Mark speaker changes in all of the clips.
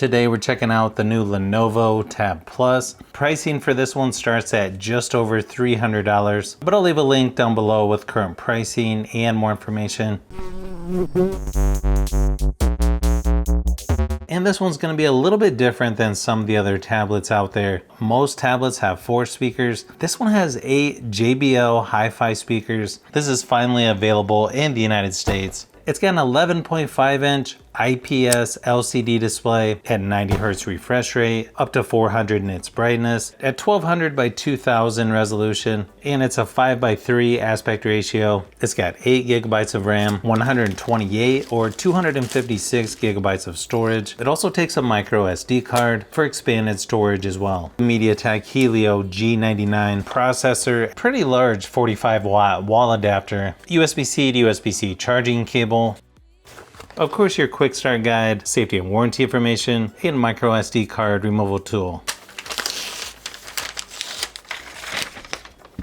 Speaker 1: Today we're checking out the new Lenovo Tab Plus. Pricing for this one starts at just over $300, but I'll leave a link down below with current pricing and more information. And this one's going to be a little bit different than some of the other tablets out there. Most tablets have 4 speakers. This one has 8 JBL hi-fi speakers. This is finally available in the United States. It's got an 11.5 inch IPS LCD display at 90 Hz refresh rate, up to 400 nits brightness, at 1200 by 2000 resolution, and it's a 5:3 aspect ratio. It's got 8 GB of RAM, 128 or 256 GB of storage. It also takes a micro SD card for expanded storage as well. MediaTek Helio G99 processor, pretty large 45 watt wall adapter, USB-C to USB-C charging cable. Of course, your quick start guide, safety and warranty information, and micro SD card removal tool.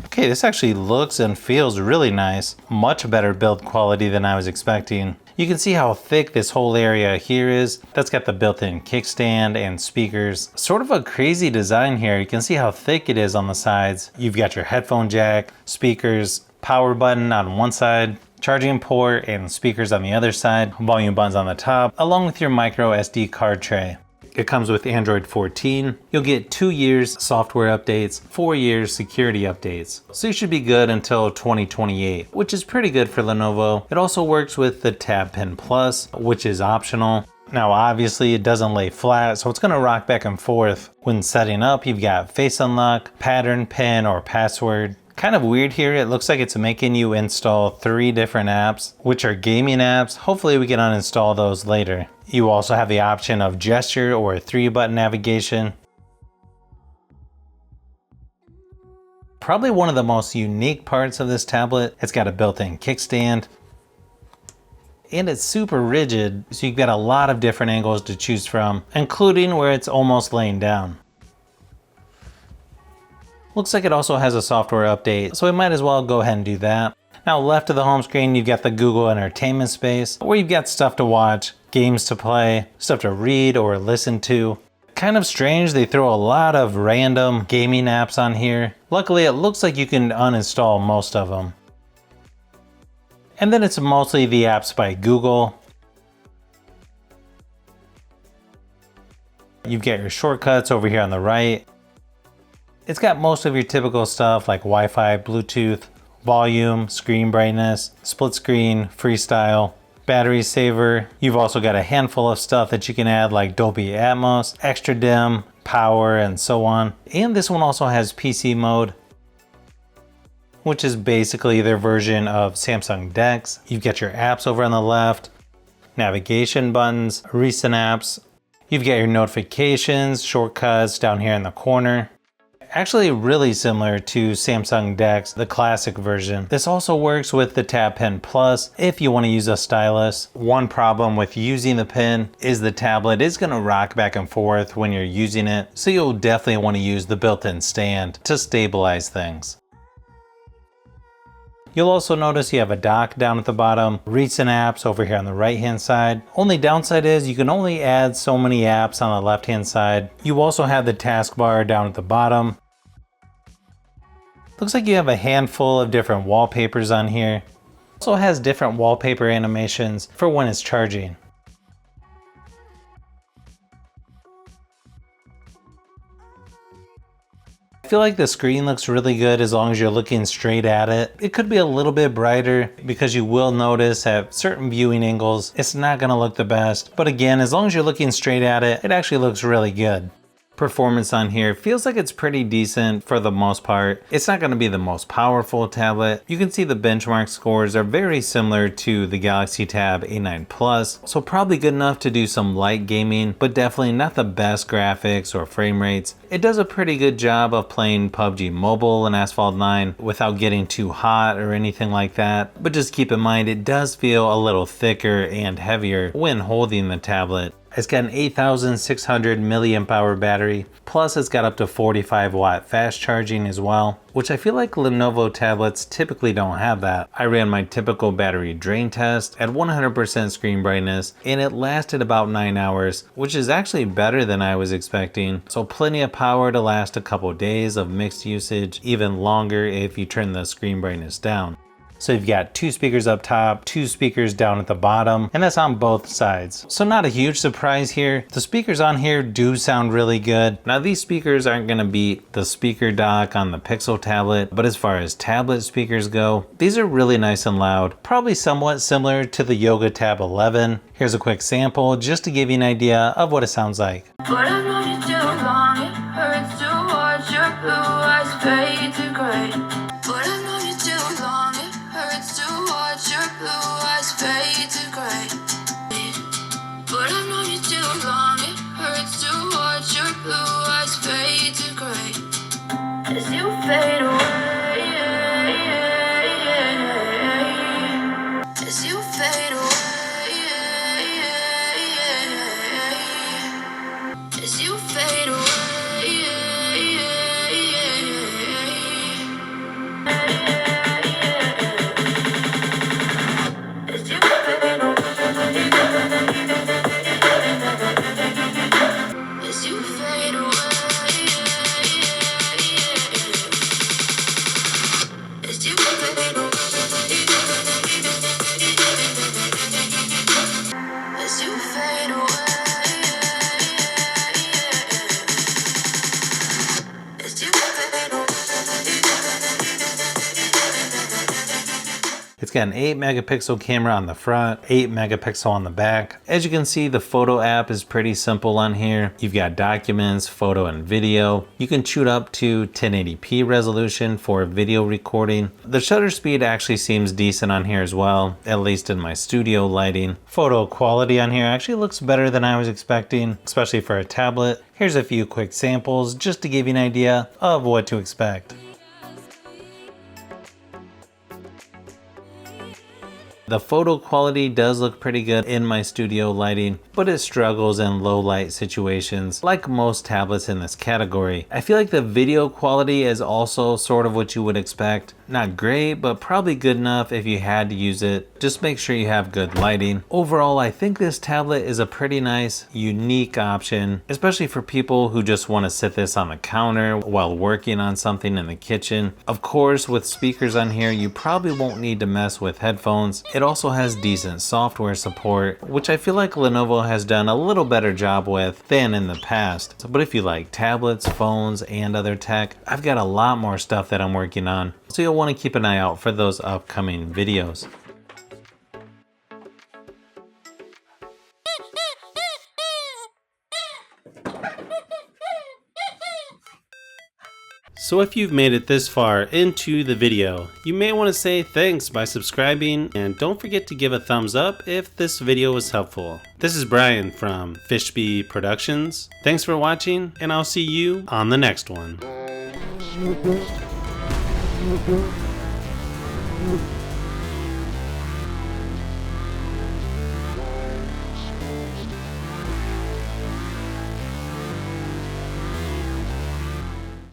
Speaker 1: Okay, this actually looks and feels really nice. Much better build quality than I was expecting. You can see how thick this whole area here is. That's got the built-in kickstand and speakers. Sort of a crazy design here. You can see how thick it is on the sides. You've got your headphone jack, speakers, power button on one side, charging port and speakers on the other side, volume buttons on the top, along with your micro SD card tray. It comes with Android 14. You'll get 2 years software updates, 4 years security updates. So you should be good until 2028, which is pretty good for Lenovo. It also works with the Tab Pen Plus, which is optional. Now obviously it doesn't lay flat, so it's gonna rock back and forth. When setting up, you've got face unlock, pattern, pin, or password. Kind of weird here, it looks like it's making you install 3 different apps, which are gaming apps. Hopefully we can uninstall those later. You also have the option of gesture or 3-button navigation. Probably one of the most unique parts of this tablet, it's got a built-in kickstand. And it's super rigid, so you've got a lot of different angles to choose from, including where it's almost laying down. Looks like it also has a software update, so we might as well go ahead and do that. Now left of the home screen, you've got the Google Entertainment space, where you've got stuff to watch, games to play, stuff to read or listen to. Kind of strange, they throw a lot of random gaming apps on here. Luckily, it looks like you can uninstall most of them. And then it's mostly the apps by Google. You've got your shortcuts over here on the right. It's got most of your typical stuff like Wi-Fi, Bluetooth, volume, screen brightness, split screen, freestyle, battery saver. You've also got a handful of stuff that you can add like Dolby Atmos, extra dim, power, and so on. And this one also has PC mode, which is basically their version of Samsung DeX. You've got your apps over on the left, navigation buttons, recent apps. You've got your notifications, shortcuts down here in the corner. Actually really similar to Samsung DeX, the classic version. This also works with the Tab Pen Plus if you want to use a stylus. One problem with using the pen is the tablet is going to rock back and forth when you're using it, so you'll definitely want to use the built-in stand to stabilize things. You'll also notice you have a dock down at the bottom, recent apps over here on the right hand side. Only downside is you can only add so many apps on the left hand side. You also have the taskbar down at the bottom. Looks like you have a handful of different wallpapers on here. Also has different wallpaper animations for when it's charging. I feel like the screen looks really good as long as you're looking straight at it. It could be a little bit brighter because you will notice at certain viewing angles, it's not gonna look the best. But again, as long as you're looking straight at it, it actually looks really good. Performance on here feels like it's pretty decent for the most part. It's not going to be the most powerful tablet. You can see the benchmark scores are very similar to the Galaxy Tab A9 Plus, so probably good enough to do some light gaming, but definitely not the best graphics or frame rates. It does a pretty good job of playing PUBG Mobile and Asphalt 9 without getting too hot or anything like that, but just keep in mind it does feel a little thicker and heavier when holding the tablet. It's got an 8,600 milliamp hour battery, plus it's got up to 45 watt fast charging as well, which I feel like Lenovo tablets typically don't have that. I ran my typical battery drain test at 100% screen brightness, and it lasted about 9 hours, which is actually better than I was expecting. So plenty of power to last a couple days of mixed usage, even longer if you turn the screen brightness down. So you've got 2 speakers up top, 2 speakers down at the bottom, and that's on both sides. So not a huge surprise here. The speakers on here do sound really good. Now these speakers aren't gonna beat the speaker dock on the Pixel tablet, but as far as tablet speakers go, these are really nice and loud. Probably somewhat similar to the Yoga Tab 11. Here's a quick sample just to give you an idea of what it sounds like.
Speaker 2: But I've known you too long, it hurts to watch your blue eyes fade to gray. But I've known you too long, it hurts to watch your blue eyes fade to gray. But I've known you too long, it hurts to watch your blue eyes fade to gray. As you fade away, as you fade away, as you fade away.
Speaker 1: It's got an 8 megapixel camera on the front, 8 megapixel on the back. As you can see, the photo app is pretty simple on here. You've got documents, photo, and video. You can shoot up to 1080p resolution for video recording. The shutter speed actually seems decent on here as well, at least in my studio lighting. Photo quality on here actually looks better than I was expecting, especially for a tablet. Here's a few quick samples just to give you an idea of what to expect. The photo quality does look pretty good in my studio lighting, but it struggles in low light situations like most tablets in this category. I feel like the video quality is also sort of what you would expect. Not great, but probably good enough if you had to use it. Just make sure you have good lighting. Overall, I think this tablet is a pretty nice, unique option, especially for people who just want to sit this on the counter while working on something in the kitchen. Of course, with speakers on here, you probably won't need to mess with headphones. It also has decent software support, which I feel like Lenovo has done a little better job with than in the past. But if you like tablets, phones, and other tech, I've got a lot more stuff that I'm working on, so you'll want to keep an eye out for those upcoming videos. So if you've made it this far into the video, you may want to say thanks by subscribing, and don't forget to give a thumbs up if this video was helpful. This is Brian from Fishbee Productions. Thanks for watching, and I'll see you on the next one.